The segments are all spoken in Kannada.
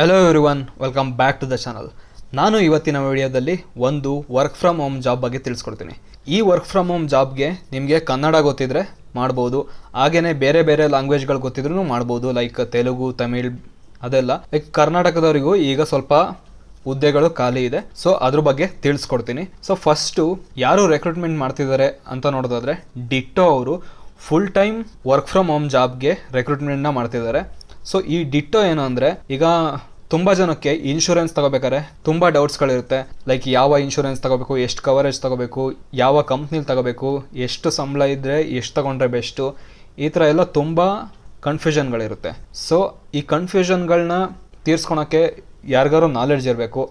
Hello everyone, welcome back to the channel. ನಾನು ಇವತ್ತಿನ ವಿಡಿಯೋದಲ್ಲಿ ಒಂದು ವರ್ಕ್ ಫ್ರಮ್ ಹೋಮ್ ಜಾಬ್ ಬಗ್ಗೆ ತಿಳಿಸ್ಕೊಡ್ತೀನಿ. ಈ ವರ್ಕ್ ಫ್ರಮ್ ಹೋಮ್ ಜಾಬ್ಗೆ ನಿಮಗೆ ಕನ್ನಡ ಗೊತ್ತಿದ್ರೆ ಮಾಡ್ಬೋದು, ಹಾಗೆಯೇ ಬೇರೆ ಬೇರೆ ಲ್ಯಾಂಗ್ವೇಜ್ಗಳು ಗೊತ್ತಿದ್ರೂ ಮಾಡ್ಬೋದು, ಲೈಕ್ ತೆಲುಗು, ತಮಿಳ್ ಅದೆಲ್ಲ. ಲೈಕ್ ಕರ್ನಾಟಕದವರಿಗೂ ಈಗ ಸ್ವಲ್ಪ ಹುದ್ದೆಗಳು ಖಾಲಿ ಇದೆ, ಸೊ ಅದ್ರ ಬಗ್ಗೆ ತಿಳಿಸ್ಕೊಡ್ತೀನಿ. ಸೊ ಫಸ್ಟು ಯಾರು ರೆಕ್ರೂಟ್ಮೆಂಟ್ ಮಾಡ್ತಿದ್ದಾರೆ ಅಂತ ನೋಡೋದಾದ್ರೆ, ಡಿಟ್ಟೋ ಅವರು full time work from home ಜಾಬ್ಗೆ ರೆಕ್ರೂಟ್ಮೆಂಟ್ನ ಮಾಡ್ತಿದ್ದಾರೆ. ಸೊ ಈ ಡಿಟ್ಟೋ ಏನು ಅಂದರೆ, ಈಗ ತುಂಬ ಜನಕ್ಕೆ ಇನ್ಶೂರೆನ್ಸ್ ತಗೋಬೇಕಾದ್ರೆ ತುಂಬ ಡೌಟ್ಸ್ಗಳಿರುತ್ತೆ. ಲೈಕ್ ಯಾವ ಇನ್ಶೂರೆನ್ಸ್ ತಗೋಬೇಕು, ಎಷ್ಟು ಕವರೇಜ್ ತಗೋಬೇಕು, ಯಾವ ಕಂಪ್ನಿಲಿ ತಗೋಬೇಕು, ಎಷ್ಟು ಸಂಬಳ ಇದ್ದರೆ ಎಷ್ಟು ತಗೊಂಡ್ರೆ ಬೆಸ್ಟು, ಈ ಥರ ಎಲ್ಲ ತುಂಬ ಕನ್ಫ್ಯೂಷನ್ಗಳಿರುತ್ತೆ. ಸೊ ಈ ಕನ್ಫ್ಯೂಷನ್ಗಳನ್ನ ತೀರ್ಸ್ಕೊಳಕ್ಕೆ ಯಾರಿಗಾರು ನಾಲೆಡ್ಜ್ ಇರಬೇಕು.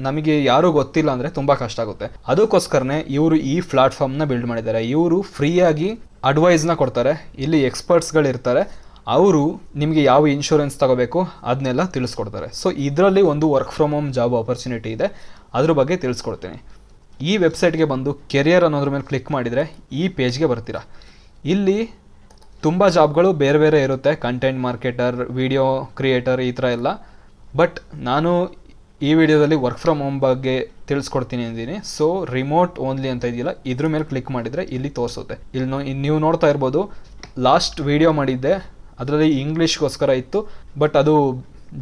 ನಮಗೆ ಯಾರೂ ಗೊತ್ತಿಲ್ಲ ಅಂದರೆ ತುಂಬ ಕಷ್ಟ ಆಗುತ್ತೆ. ಅದಕ್ಕೋಸ್ಕರನೇ ಇವರು ಈ ಪ್ಲಾಟ್ಫಾರ್ಮ್ನ ಬಿಲ್ಡ್ ಮಾಡಿದ್ದಾರೆ. ಇವರು ಫ್ರೀಯಾಗಿ ಅಡ್ವೈಸ್ನ ಕೊಡ್ತಾರೆ. ಇಲ್ಲಿ ಎಕ್ಸ್ಪರ್ಟ್ಸ್ಗಳಿರ್ತಾರೆ, ಅವರು ನಿಮಗೆ ಯಾವ ಇನ್ಶೂರೆನ್ಸ್ ತಗೋಬೇಕು ಅದನ್ನೆಲ್ಲ ತಿಳಿಸ್ಕೊಡ್ತಾರೆ. ಸೊ ಇದರಲ್ಲಿ ಒಂದು work from home job opportunity ಇದೆ, ಅದ್ರ ಬಗ್ಗೆ ತಿಳಿಸ್ಕೊಡ್ತೀನಿ. ಈ ವೆಬ್ಸೈಟ್ಗೆ ಬಂದು ಕೆರಿಯರ್ ಅನ್ನೋದ್ರ ಮೇಲೆ ಕ್ಲಿಕ್ ಮಾಡಿದರೆ ಈ ಪೇಜ್ಗೆ ಬರ್ತೀರಾ. ಇಲ್ಲಿ ತುಂಬ ಜಾಬ್ಗಳು ಬೇರೆ ಬೇರೆ ಇರುತ್ತೆ, ಕಂಟೆಂಟ್ ಮಾರ್ಕೆಟರ್, ವಿಡಿಯೋ ಕ್ರಿಯೇಟರ್, ಈ ಥರ ಎಲ್ಲ. ಬಟ್ ನಾನು ಈ ವಿಡಿಯೋದಲ್ಲಿ ವರ್ಕ್ ಫ್ರಮ್ ಹೋಮ್ ಬಗ್ಗೆ ತಿಳಿಸ್ಕೊಡ್ತೀನಿ ಅಂದಿದ್ದೀನಿ. ಸೊ ರಿಮೋಟ್ ಓನ್ಲಿ ಅಂತ ಇದೆಯಲ್ಲ, ಇದ್ರ ಮೇಲೆ ಕ್ಲಿಕ್ ಮಾಡಿದರೆ ಇಲ್ಲಿ ತೋರಿಸುತ್ತೆ. ಇಲ್ಲಿ ನೀವು ನೋಡ್ತಾ ಇರ್ಬೋದು, ಲಾಸ್ಟ್ ವಿಡಿಯೋ ಮಾಡಿದ್ದೆ, ಅದರಲ್ಲಿ ಇಂಗ್ಲೀಷ್ಗೋಸ್ಕರ ಇತ್ತು, ಬಟ್ ಅದು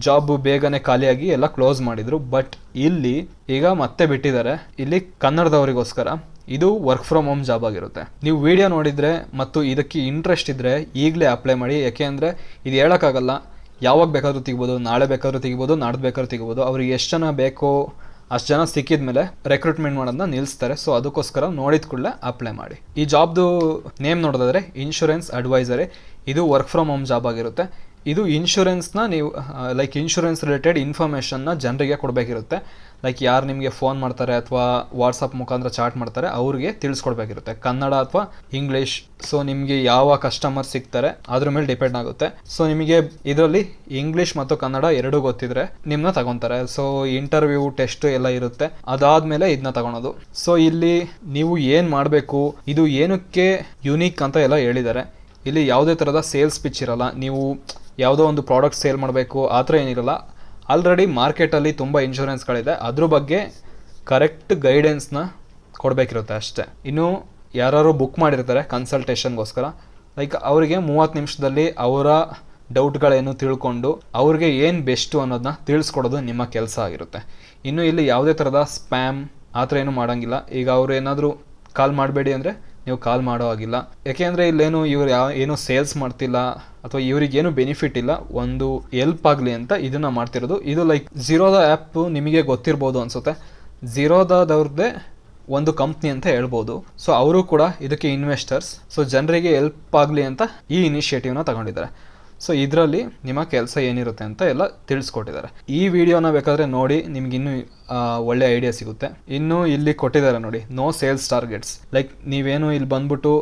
ಜಾಬ್ ಬೇಗನೆ ಖಾಲಿಯಾಗಿ ಎಲ್ಲ ಕ್ಲೋಸ್ ಮಾಡಿದರು. ಬಟ್ ಇಲ್ಲಿ ಈಗ ಮತ್ತೆ ಬಿಟ್ಟಿದ್ದಾರೆ, ಇಲ್ಲಿ ಕನ್ನಡದವರಿಗೋಸ್ಕರ. ಇದು ವರ್ಕ್ ಫ್ರಮ್ ಹೋಮ್ ಜಾಬ್ ಆಗಿರುತ್ತೆ. ನೀವು ವಿಡಿಯೋ ನೋಡಿದರೆ ಮತ್ತು ಇದಕ್ಕೆ ಇಂಟ್ರೆಸ್ಟ್ ಇದ್ದರೆ ಈಗಲೇ ಅಪ್ಲೈ ಮಾಡಿ. ಯಾಕೆ ಅಂದರೆ ಇದು ಹೇಳೋಕ್ಕಾಗಲ್ಲ, ಯಾವಾಗ ಬೇಕಾದ್ರೂ ತೆಗಿಬೋದು, ನಾಳೆ ಬೇಕಾದ್ರೂ ತೆಗಿಬೋದು, ನಾಡ್ದು ಬೇಕಾದ್ರೂ ತೆಗಿಬೋದು. ಅವ್ರಿಗೆ ಎಷ್ಟು ಜನ ಬೇಕೋ ಅಷ್ಟು ಜನ ಸಿಕ್ಕಿದ ಮೇಲೆ ರೆಕ್ರೂಟ್ಮೆಂಟ್ ಮಾಡೋದನ್ನ ನಿಲ್ಲಿಸ್ತಾರೆ. ಸೊ ಅದಕ್ಕೋಸ್ಕರ ನೋಡಿದ ಕೂಡಲೇ ಅಪ್ಲೈ ಮಾಡಿ. ಈ ಜಾಬ್ದು ನೇಮ್ ನೋಡೋದಾದರೆ ಇನ್ಶೂರೆನ್ಸ್ ಅಡ್ವೈಸರಿ. ಇದು ವರ್ಕ್ ಫ್ರಮ್ ಹೋಮ್ ಜಾಬ್ ಆಗಿರುತ್ತೆ. ಇದು ಇನ್ಶೂರೆನ್ಸ್ನ ನೀವು ಲೈಕ್ ಇನ್ಶೂರೆನ್ಸ್ ರಿಲೇಟೆಡ್ ಇನ್ಫಾರ್ಮೇಷನ್ನ ಜನರಿಗೆ ಕೊಡಬೇಕಿರುತ್ತೆ. ಲೈಕ್ ಯಾರು ನಿಮಗೆ ಫೋನ್ ಮಾಡ್ತಾರೆ ಅಥವಾ ವಾಟ್ಸಪ್ ಮುಖಾಂತರ ಚಾಟ್ ಮಾಡ್ತಾರೆ ಅವ್ರಿಗೆ ತಿಳಿಸ್ಕೊಡ್ಬೇಕಿರುತ್ತೆ, ಕನ್ನಡ ಅಥವಾ ಇಂಗ್ಲೀಷ್. ಸೊ ನಿಮಗೆ ಯಾವ ಕಸ್ಟಮರ್ ಸಿಗ್ತಾರೆ ಅದ್ರ ಮೇಲೆ ಡಿಪೆಂಡ್ ಆಗುತ್ತೆ. ಸೊ ನಿಮಗೆ ಇದರಲ್ಲಿ ಇಂಗ್ಲೀಷ್ ಮತ್ತು ಕನ್ನಡ ಎರಡೂ ಗೊತ್ತಿದ್ರೆ ನಿಮ್ಮನ್ನ ತಗೊತಾರೆ. ಸೊ ಇಂಟರ್ವ್ಯೂ, ಟೆಸ್ಟ್ ಎಲ್ಲ ಇರುತ್ತೆ, ಅದಾದಮೇಲೆ ಇದನ್ನ ತಗೊಳೋದು. ಸೊ ಇಲ್ಲಿ ನೀವು ಏನು ಮಾಡಬೇಕು, ಇದು ಏನಕ್ಕೆ ಯುನೀಕ್ ಅಂತ ಎಲ್ಲ ಹೇಳಿದ್ದಾರೆ. ಇಲ್ಲಿ ಯಾವುದೇ ಥರದ ಸೇಲ್ಸ್ ಪಿಚ್ ಇರಲ್ಲ. ನೀವು ಯಾವುದೋ ಒಂದು ಪ್ರಾಡಕ್ಟ್ ಸೇಲ್ ಮಾಡಬೇಕು ಆ ಥರ ಏನಿರಲ್ಲ. ಆಲ್ರೆಡಿ ಮಾರ್ಕೆಟಲ್ಲಿ ತುಂಬ ಇನ್ಶೂರೆನ್ಸ್ಗಳಿದೆ, ಅದ್ರ ಬಗ್ಗೆ ಕರೆಕ್ಟ್ ಗೈಡೆನ್ಸ್ನ ಕೊಡಬೇಕಿರುತ್ತೆ ಅಷ್ಟೇ. ಇನ್ನು ಯಾರು ಬುಕ್ ಮಾಡಿರ್ತಾರೆ ಕನ್ಸಲ್ಟೇಷನ್ಗೋಸ್ಕರ, ಲೈಕ್ ಅವರಿಗೆ 30 ನಿಮಿಷದಲ್ಲಿ ಅವರ ಡೌಟ್ಗಳೇನು ತಿಳ್ಕೊಂಡು ಅವ್ರಿಗೆ ಏನು ಬೆಸ್ಟು ಅನ್ನೋದನ್ನ ತಿಳಿಸ್ಕೊಡೋದು ನಿಮ್ಮ ಕೆಲಸ ಆಗಿರುತ್ತೆ. ಇನ್ನು ಇಲ್ಲಿ ಯಾವುದೇ ಥರದ ಸ್ಪ್ಯಾಮ್ ಆ ಥರ ಏನೂ ಮಾಡೋಂಗಿಲ್ಲ. ಈಗ ಅವ್ರು ಏನಾದರೂ ಕಾಲ್ ಮಾಡಬೇಡಿ ಅಂದರೆ ನೀವು ಕಾಲ್ ಮಾಡೋ ಆಗಿಲ್ಲ. ಯಾಕೆಂದರೆ ಇಲ್ಲೇನು ಇವ್ರು ಏನೂ ಸೇಲ್ಸ್ ಮಾಡ್ತಿಲ್ಲ ಅಥವಾ ಇವರಿಗೇನು ಬೆನಿಫಿಟ್ ಇಲ್ಲ, ಒಂದು ಹೆಲ್ಪ್ ಆಗಲಿ ಅಂತ ಇದನ್ನು ಮಾಡ್ತಿರೋದು. ಇದು ಲೈಕ್ ಝೀರೋದ ಆ್ಯಪ್ ನಿಮಗೆ ಗೊತ್ತಿರ್ಬೋದು ಅನಿಸುತ್ತೆ. ಝೀರೋದವ್ರದ್ದೇ ಒಂದು ಕಂಪ್ನಿ ಅಂತ ಹೇಳ್ಬೋದು. ಸೊ ಅವರು ಕೂಡ ಇದಕ್ಕೆ ಇನ್ವೆಸ್ಟರ್ಸ್. ಸೊ ಜನರಿಗೆ ಹೆಲ್ಪ್ ಆಗಲಿ ಅಂತ ಈ ಇನಿಷಿಯೇಟಿವ್ನ ತಗೊಂಡಿದ್ದಾರೆ. ಸೊ ಇದರಲ್ಲಿ ನಿಮ್ಮ ಕೆಲಸ ಏನಿರುತ್ತೆ ಅಂತ ಎಲ್ಲ ತಿಳಿಸ್ಕೊಟ್ಟಿದ್ದಾರೆ. ಈ ವಿಡಿಯೋನ ಬೇಕಾದರೆ ನೋಡಿ, ನಿಮ್ಗೆ ಇನ್ನೂ ಒಳ್ಳೆ ಐಡಿಯಾ ಸಿಗುತ್ತೆ. ಇನ್ನು ಇಲ್ಲಿ ಕೊಟ್ಟಿದ್ದಾರೆ ನೋಡಿ, ನೋ ಸೇಲ್ಸ್ ಟಾರ್ಗೆಟ್ಸ್. ಲೈಕ್ ನೀವೇನು ಇಲ್ಲಿ ಬಂದ್ಬಿಟ್ಟು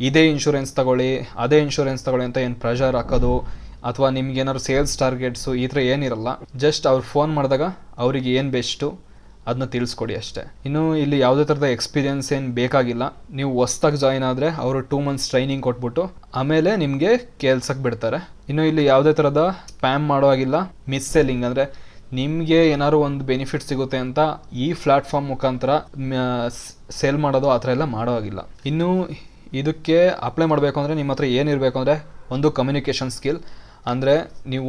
ಇದೇ ಇನ್ಶೂರೆನ್ಸ್ ತಗೊಳ್ಳಿ, ಅದೇ ಇನ್ಶೂರೆನ್ಸ್ ತಗೊಳ್ಳಿ ಅಂತ ಏನು ಪ್ರೆಷರ್ ಹಾಕೋದು ಅಥವಾ ನಿಮ್ಗೇನಾದ್ರು ಸೇಲ್ಸ್ ಟಾರ್ಗೆಟ್ಸು ಈ ಥರ ಏನಿರಲ್ಲ. ಜಸ್ಟ್ ಅವ್ರು ಫೋನ್ ಮಾಡಿದಾಗ ಅವ್ರಿಗೆ ಏನು ಬೆಸ್ಟು ಅದನ್ನ ತಿಳಿಸ್ಕೊಡಿ ಅಷ್ಟೇ. ಇನ್ನು ಇಲ್ಲಿ ಯಾವುದೇ ಥರದ ಎಕ್ಸ್ಪೀರಿಯನ್ಸ್ ಏನು ಬೇಕಾಗಿಲ್ಲ. ನೀವು ಹೊಸ್ದಾಗಿ ಜಾಯಿನ್ ಆದರೆ ಅವರು 2 ಮಂತ್ಸ್ ಟ್ರೈನಿಂಗ್ ಕೊಟ್ಬಿಟ್ಟು ಆಮೇಲೆ ನಿಮಗೆ ಕೆಲ್ಸಕ್ಕೆ ಬಿಡ್ತಾರೆ. ಇನ್ನು ಇಲ್ಲಿ ಯಾವುದೇ ಥರದ ಸ್ಪ್ಯಾಮ್ ಮಾಡೋ ಆಗಿಲ್ಲ. ಮಿಸ್ ಸೆಲ್ಲಿಂಗ್ ಅಂದರೆ ನಿಮಗೆ ಏನಾದ್ರು ಒಂದು ಬೆನಿಫಿಟ್ ಸಿಗುತ್ತೆ ಅಂತ ಈ ಪ್ಲಾಟ್ಫಾರ್ಮ್ ಮುಖಾಂತರ ಸೇಲ್ ಮಾಡೋದು ಆ ಥರ ಎಲ್ಲ ಮಾಡೋ ಆಗಿಲ್ಲ. ಇನ್ನು ಇದಕ್ಕೆ ಅಪ್ಲೈ ಮಾಡಬೇಕು ಅಂದರೆ ನಿಮ್ಮ ಹತ್ರ ಏನಿರಬೇಕು ಅಂದರೆ ಒಂದು ಕಮ್ಯುನಿಕೇಷನ್ ಸ್ಕಿಲ್. ಅಂದರೆ ನೀವು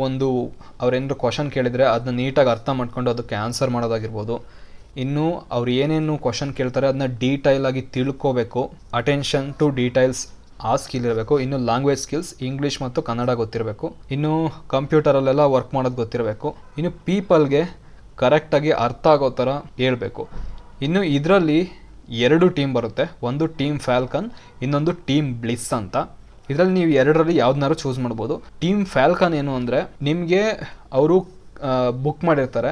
ಅವ್ರೇನಾದ್ರು ಕ್ವಶನ್ ಕೇಳಿದರೆ ಅದನ್ನ ನೀಟಾಗಿ ಅರ್ಥ ಮಾಡ್ಕೊಂಡು ಅದಕ್ಕೆ ಆನ್ಸರ್ ಮಾಡೋದಾಗಿರ್ಬೋದು. ಇನ್ನು ಅವ್ರು ಏನೇನು ಕ್ವಶನ್ ಕೇಳ್ತಾರೆ ಅದನ್ನ ಡೀಟೈಲಾಗಿ ತಿಳ್ಕೋಬೇಕು. ಅಟೆನ್ಷನ್ ಟು ಡೀಟೈಲ್ಸ್ ಆ ಸ್ಕಿಲ್ ಇರಬೇಕು. ಇನ್ನು ಲ್ಯಾಂಗ್ವೇಜ್ ಸ್ಕಿಲ್ಸ್, ಇಂಗ್ಲೀಷ್ ಮತ್ತು ಕನ್ನಡ ಗೊತ್ತಿರಬೇಕು. ಇನ್ನು ಕಂಪ್ಯೂಟರಲ್ಲೆಲ್ಲ ವರ್ಕ್ ಮಾಡೋದು ಗೊತ್ತಿರಬೇಕು. ಇನ್ನು ಪೀಪಲ್ಗೆ ಕರೆಕ್ಟಾಗಿ ಅರ್ಥ ಆಗೋ ಥರ ಹೇಳ್ಬೇಕು. ಇನ್ನು ಇದರಲ್ಲಿ 2 ಟೀಮ್ ಬರುತ್ತೆ, ಒಂದು ಟೀಮ್ ಫ್ಯಾಲ್ಕನ್, ಇನ್ನೊಂದು ಟೀಮ್ ಬ್ಲಿಸ್ ಅಂತ. ಇದರಲ್ಲಿ ನೀವು ಎರಡರಲ್ಲಿ ಯಾವ್ದನ್ನಾರು ಚೂಸ್ ಮಾಡ್ಬೋದು. ಟೀಮ್ ಫ್ಯಾಲ್ಕನ್ ಏನು ಅಂದರೆ, ನಿಮಗೆ ಅವರು ಬುಕ್ ಮಾಡಿರ್ತಾರೆ,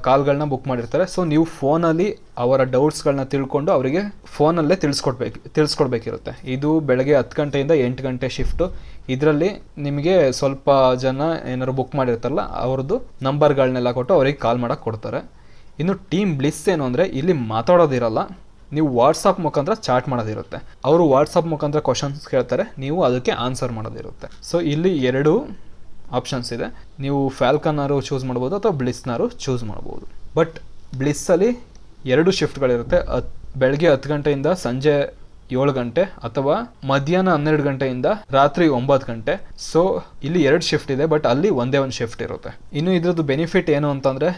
ಕಾಲ್ಗಳನ್ನ ಬುಕ್ ಮಾಡಿರ್ತಾರೆ. ಸೊ ನೀವು ಫೋನಲ್ಲಿ ಅವರ ಡೌಟ್ಸ್ಗಳನ್ನ ತಿಳ್ಕೊಂಡು ಅವರಿಗೆ ಫೋನಲ್ಲೇ ತಿಳಿಸ್ಕೊಡ್ಬೇಕಿರುತ್ತೆ. ಇದು ಬೆಳಗ್ಗೆ 10 ಗಂಟೆಯಿಂದ 8 ಗಂಟೆ ಶಿಫ್ಟು. ಇದರಲ್ಲಿ ನಿಮಗೆ ಸ್ವಲ್ಪ ಜನ ಏನಾದ್ರು ಬುಕ್ ಮಾಡಿರ್ತಾರಲ್ಲ ಅವ್ರದ್ದು ನಂಬರ್ಗಳನ್ನೆಲ್ಲ ಕೊಟ್ಟು ಅವ್ರಿಗೆ ಕಾಲ್ ಮಾಡೋಕ್ಕೆ ಕೊಡ್ತಾರೆ. ಇನ್ನು ಟೀಮ್ ಬ್ಲಿಸ್ ಏನು ಅಂದರೆ, ಇಲ್ಲಿ ಮಾತಾಡೋದಿರಲ್ಲ, ನೀವು ವಾಟ್ಸಪ್ ಮುಖಾಂತರ ಚಾಟ್ ಮಾಡೋದಿರುತ್ತೆ. ಅವರು ವಾಟ್ಸಪ್ ಮುಖಾಂತರ ಕ್ವಶನ್ಸ್ ಕೇಳ್ತಾರೆ, ನೀವು ಅದಕ್ಕೆ ಆನ್ಸರ್ ಮಾಡೋದಿರುತ್ತೆ. ಸೊ ಇಲ್ಲಿ 2 ಆಪ್ಷನ್ಸ್ ಇದೆ. ನೀವು ಫ್ಯಾಲ್ಕನ್ನಾರು ಚೂಸ್ ಮಾಡ್ಬೋದು ಅಥವಾ ಬ್ಲಿಸ್ನಾರು ಚೂಸ್ ಮಾಡ್ಬೋದು. ಬಟ್ ಬ್ಲಿಸ್ಸಲ್ಲಿ 2 ಶಿಫ್ಟ್ಗಳಿರುತ್ತೆ. ಬೆಳಗ್ಗೆ 10 ಗಂಟೆಯಿಂದ ಸಂಜೆ 7 ಗಂಟೆ ಅಥವಾ ಮಧ್ಯಾಹ್ನ 12 ಗಂಟೆಯಿಂದ ರಾತ್ರಿ 9 ಗಂಟೆ. ಸೊ ಇಲ್ಲಿ 2 ಶಿಫ್ಟ್ ಇದೆ, ಬಟ್ ಅಲ್ಲಿ ಒಂದೇ ಒಂದು ಶಿಫ್ಟ್ ಇರುತ್ತೆ. ಇನ್ನು ಇದ್ರದ್ದು ಬೆನಿಫಿಟ್ ಏನು ಅಂತಂದರೆ,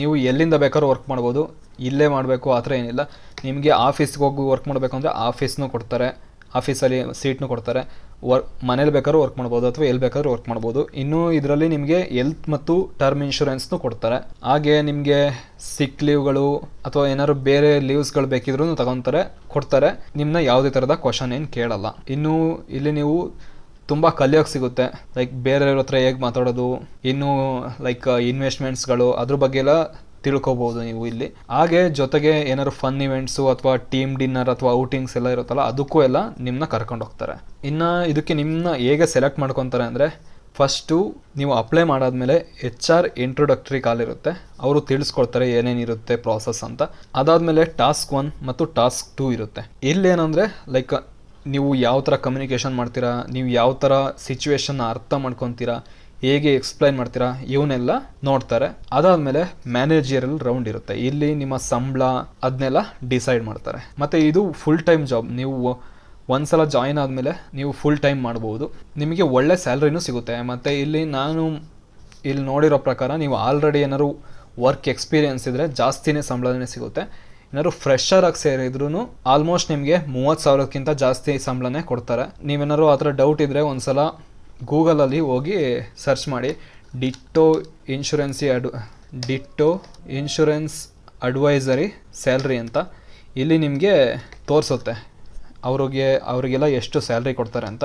ನೀವು ಎಲ್ಲಿಂದ ಬೇಕಾದ್ರೂ ವರ್ಕ್ ಮಾಡ್ಬೋದು, ಇಲ್ಲೇ ಮಾಡಬೇಕು ಆ ಥರ ಏನಿಲ್ಲ. ನಿಮಗೆ ಆಫೀಸ್ಗೆ ಹೋಗಿ ವರ್ಕ್ ಮಾಡಬೇಕು ಅಂದರೆ ಆಫೀಸ್ನೂ ಕೊಡ್ತಾರೆ, ಆಫೀಸಲ್ಲಿ ಸೀಟ್ನೂ ಕೊಡ್ತಾರೆ. ಮನೇಲಿ ಬೇಕಾದ್ರೂ ವರ್ಕ್ ಮಾಡ್ಬೋದು ಅಥವಾ ಎಲ್ಲಿ ಬೇಕಾದ್ರೂ ವರ್ಕ್ ಮಾಡ್ಬೋದು. ಇನ್ನು ಇದರಲ್ಲಿ ನಿಮಗೆ ಹೆಲ್ತ್ ಮತ್ತು ಟರ್ಮ್ ಇನ್ಶೂರೆನ್ಸ್ನೂ ಕೊಡ್ತಾರೆ. ಹಾಗೆ ನಿಮಗೆ ಸಿಕ್ ಲೀವ್ಗಳು ಅಥವಾ ಏನಾದ್ರು ಬೇರೆ ಲೀವ್ಸ್ಗಳು ಬೇಕಿದ್ರೂ ಕೊಡ್ತಾರೆ. ನಿಮ್ಮನ್ನ ಯಾವುದೇ ಥರದ ಕ್ವಶನ್ ಏನು ಕೇಳಲ್ಲ. ಇನ್ನು ಇಲ್ಲಿ ನೀವು ತುಂಬ ಕಲಿಯೋಕ್ಕೆ ಸಿಗುತ್ತೆ. ಲೈಕ್ ಬೇರೆಯವ್ರ ಹತ್ರ ಹೇಗೆ ಮಾತಾಡೋದು, ಇನ್ನು ಲೈಕ್ ಇನ್ವೆಸ್ಟ್ಮೆಂಟ್ಸ್ಗಳು ಅದ್ರ ಬಗ್ಗೆ ಎಲ್ಲ ತಿಳ್ಕೊಬೋದು ನೀವು ಇಲ್ಲಿ. ಹಾಗೆ ಜೊತೆಗೆ ಏನಾದ್ರು ಫನ್ ಇವೆಂಟ್ಸು ಅಥವಾ ಟೀಮ್ ಡಿನ್ನರ್ ಅಥವಾ ಔಟಿಂಗ್ಸ್ ಎಲ್ಲ ಇರುತ್ತಲ್ಲ, ಅದಕ್ಕೂ ಎಲ್ಲ ನಿಮ್ಮನ್ನ ಕರ್ಕೊಂಡು ಹೋಗ್ತಾರೆ. ಇನ್ನು ಇದಕ್ಕೆ ನಿಮ್ಮನ್ನ ಹೇಗೆ ಸೆಲೆಕ್ಟ್ ಮಾಡ್ಕೊತಾರೆ ಅಂದರೆ, ಫಸ್ಟು ನೀವು ಅಪ್ಲೈ ಮಾಡಾದ್ಮೇಲೆ HR ಇಂಟ್ರೊಡಕ್ಟರಿ ಕಾಲ್ ಇರುತ್ತೆ. ಅವರು ತಿಳಿಸ್ಕೊಡ್ತಾರೆ ಏನೇನಿರುತ್ತೆ ಪ್ರಾಸೆಸ್ ಅಂತ. ಅದಾದಮೇಲೆ ಟಾಸ್ಕ್ 1 ಮತ್ತು ಟಾಸ್ಕ್ 2 ಇರುತ್ತೆ. ಇಲ್ಲೇನಂದರೆ ಲೈಕ್ ನೀವು ಯಾವ ಥರ ಕಮ್ಯುನಿಕೇಷನ್ ಮಾಡ್ತೀರಾ, ನೀವು ಯಾವ ಥರ ಸಿಚುವೇಶನ್ನ ಅರ್ಥ ಮಾಡ್ಕೊತೀರಾ, ಹೇಗೆ ಎಕ್ಸ್ಪ್ಲೈನ್ ಮಾಡ್ತೀರಾ, ಇವನ್ನೆಲ್ಲ ನೋಡ್ತಾರೆ. ಅದಾದಮೇಲೆ ಮ್ಯಾನೇಜರಿಯಲ್ ರೌಂಡ್ ಇರುತ್ತೆ. ಇಲ್ಲಿ ನಿಮ್ಮ ಸಂಬಳ ಅದನ್ನೆಲ್ಲ ಡಿಸೈಡ್ ಮಾಡ್ತಾರೆ. ಮತ್ತು ಇದು ಫುಲ್ ಟೈಮ್ ಜಾಬ್. ನೀವು ಒಂದ್ಸಲ ಜಾಯಿನ್ ಆದಮೇಲೆ ನೀವು ಫುಲ್ ಟೈಮ್ ಮಾಡ್ಬೋದು. ನಿಮಗೆ ಒಳ್ಳೆ ಸ್ಯಾಲ್ರಿನೂ ಸಿಗುತ್ತೆ. ಮತ್ತು ನಾನು ಇಲ್ಲಿ ನೋಡಿರೋ ಪ್ರಕಾರ ನೀವು ಆಲ್ರೆಡಿ ಏನಾದ್ರು ವರ್ಕ್ ಎಕ್ಸ್ಪೀರಿಯನ್ಸ್ ಇದ್ದರೆ ಜಾಸ್ತಿನೇ ಸಂಬಳನೇ ಸಿಗುತ್ತೆ. ಏನಾದ್ರು ಫ್ರೆಶರ್ ಆಗಿ ಸೇರಿದ್ರೂ ಆಲ್ಮೋಸ್ಟ್ ನಿಮಗೆ 30,000ಕ್ಕಿಂತ ಜಾಸ್ತಿ ಸಂಬಳನೇ ಕೊಡ್ತಾರೆ. ನೀವೇನಾದ್ರು ಆ ಥರ ಡೌಟ್ ಇದ್ದರೆ ಒಂದ್ಸಲ ಗೂಗಲಲ್ಲಿ ಹೋಗಿ ಸರ್ಚ್ ಮಾಡಿ ಡಿಟ್ಟೋ ಇನ್ಶೂರೆನ್ಸ್ ಅಡ್ವೈಸರಿ ಸ್ಯಾಲ್ರಿ ಅಂತ. ಇಲ್ಲಿ ನಿಮಗೆ ತೋರಿಸುತ್ತೆ ಅವರಿಗೆಲ್ಲ ಎಷ್ಟು ಸ್ಯಾಲ್ರಿ ಕೊಡ್ತಾರೆ ಅಂತ.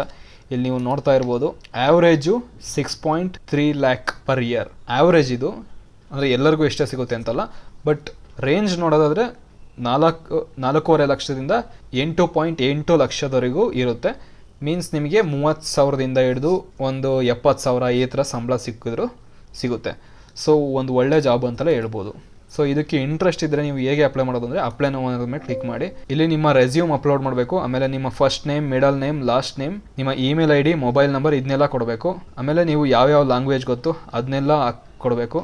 ಇಲ್ಲಿ ನೀವು ನೋಡ್ತಾ ಇರ್ಬೋದು, average 6.3 lakh per year. Average ಇದು, ಅಂದರೆ ಎಲ್ಲರಿಗೂ ಎಷ್ಟೇ ಸಿಗುತ್ತೆ ಅಂತಲ್ಲ. ಬಟ್ ರೇಂಜ್ ನೋಡೋದಾದರೆ 4.5 ಲಕ್ಷದಿಂದ 8.8 ಲಕ್ಷದವರೆಗೂ ಇರುತ್ತೆ. ಮೀನ್ಸ್ ನಿಮಗೆ 30,000ದಿಂದ ಹಿಡಿದು ಒಂದು 70,000 ಈ ಥರ ಸಂಬಳ ಸಿಗುತ್ತೆ. ಸೊ ಒಂದು ಒಳ್ಳೆ ಜಾಬ್ ಅಂತಲೇ ಹೇಳ್ಬೋದು. ಸೊ ಇದಕ್ಕೆ ಇಂಟ್ರೆಸ್ಟ್ ಇದ್ದರೆ ನೀವು ಹೇಗೆ ಅಪ್ಲೈ ಮಾಡೋದು ಅಂದರೆ, ಅಪ್ಲೈ ನೌ ಅನ್ನೋದ್ರ ಮೇಲೆ ಕ್ಲಿಕ್ ಮಾಡಿ. ಇಲ್ಲಿ ನಿಮ್ಮ ರೆಸ್ಯೂಮ್ ಅಪ್ಲೋಡ್ ಮಾಡಬೇಕು. ಆಮೇಲೆ ನಿಮ್ಮ first name, middle name, last name, ನಿಮ್ಮ ಇಮೇಲ್ ID, ಮೊಬೈಲ್ ನಂಬರ್ ಇದನ್ನೆಲ್ಲ ಕೊಡಬೇಕು. ಆಮೇಲೆ ನೀವು ಯಾವ್ಯಾವ ಲ್ಯಾಂಗ್ವೇಜ್ ಗೊತ್ತು ಅದನ್ನೆಲ್ಲ ಕೊಡಬೇಕು.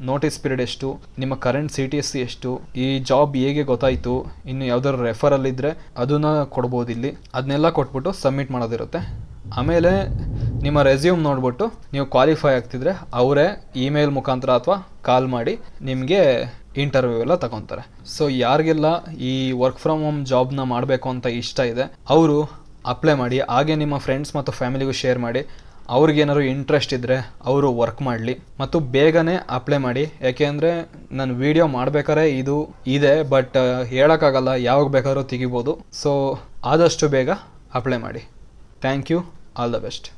ನೋಟಿಸ್ ಪೀರಿಯಡ್ ಎಷ್ಟು, ನಿಮ್ಮ ಕರೆಂಟ್ CTC ಎಷ್ಟು, ಈ ಜಾಬ್ ಹೇಗೆ ಗೊತ್ತಾಯಿತು, ಇನ್ನು ಯಾವ್ದಾದ್ರು ರೆಫರಲ್ ಇದ್ದರೆ ಅದನ್ನು ಕೊಡ್ಬೋದು ಇಲ್ಲಿ. ಅದನ್ನೆಲ್ಲ ಕೊಟ್ಬಿಟ್ಟು ಸಬ್ಮಿಟ್ ಮಾಡೋದಿರುತ್ತೆ. ಆಮೇಲೆ ನಿಮ್ಮ ರೆಸ್ಯೂಮ್ ನೋಡ್ಬಿಟ್ಟು ನೀವು ಕ್ವಾಲಿಫೈ ಆಗ್ತಿದ್ರೆ ಅವರೇ ಇಮೇಲ್ ಮುಖಾಂತರ ಅಥವಾ ಕಾಲ್ ಮಾಡಿ ನಿಮಗೆ ಇಂಟರ್ವ್ಯೂ ಎಲ್ಲ ತಗೊತಾರೆ. ಸೊ ಯಾರಿಗೆಲ್ಲ ಈ ವರ್ಕ್ ಫ್ರಮ್ ಹೋಮ್ ಜಾಬ್ನ ಮಾಡಬೇಕು ಅಂತ ಇಷ್ಟ ಇದೆ ಅವರು ಅಪ್ಲೈ ಮಾಡಿ. ಹಾಗೆ ನಿಮ್ಮ ಫ್ರೆಂಡ್ಸ್ ಮತ್ತು ಫ್ಯಾಮಿಲಿಗೂ ಶೇರ್ ಮಾಡಿ. ಅವ್ರಿಗೇನಾದ್ರು ಇಂಟ್ರೆಸ್ಟ್ ಇದ್ದರೆ ಅವರು ವರ್ಕ್ ಮಾಡಲಿ ಮತ್ತು ಬೇಗನೆ ಅಪ್ಲೈ ಮಾಡಿ. ಯಾಕೆಂದರೆ ನಾನು ವಿಡಿಯೋ ಮಾಡಬೇಕಾದ್ರೆ ಇದು ಇದೆ, ಬಟ್ ಹೇಳೋಕ್ಕಾಗಲ್ಲ, ಯಾವಾಗ ಬೇಕಾದ್ರೂ ತೆಗಿಬೋದು. ಸೊ ಆದಷ್ಟು ಬೇಗ ಅಪ್ಲೈ ಮಾಡಿ. Thank you. All the best.